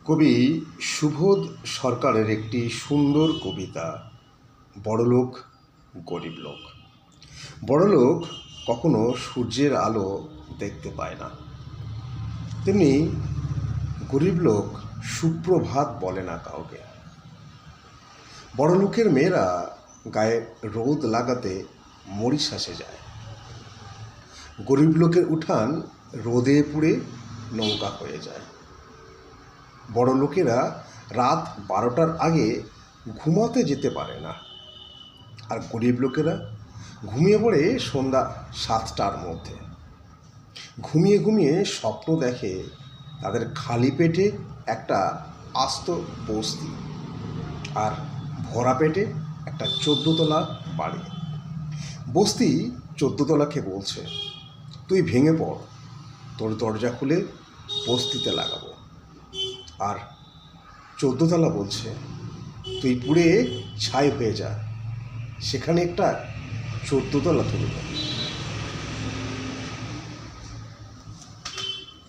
কবি সুবোধ সরকারের একটি সুন্দর কবিতা বড়লোক গরিব লোক। বড়লোক কখনো সূর্যের আলো দেখতে পায় না, তেমনি গরিব লোক সুপ্রভাত বলে না কাউকে। বড়লোকের মেয়েরা গায়ে রোদ লাগাতে মরিশাসে যায়, গরিব লোকের উঠান রোদে পুড়ে নৌকা হয়ে যায়। বড় লোকেরা রাত 12টার আগে ঘুমাতে যেতে পারে না, আর গরিব লোকেরা ঘুমিয়ে পড়ে সন্ধ্যা 7টার মধ্যে। ঘুমিয়ে ঘুমিয়ে স্বপ্ন দেখে তাদের খালি পেটে একটা আস্ত বস্তি, আর ভরা পেটে একটা 14 তলা বাড়ি। বস্তি 14 তলাকে বলছে, তুই ভেঙে পড়, তোর দরজা খুলে বস্তিতে লাগাবো। আর 14 তলা বলছে, তুই পুড়ে ছাই হয়ে যা, সেখানে একটা 14 তলা তুলব।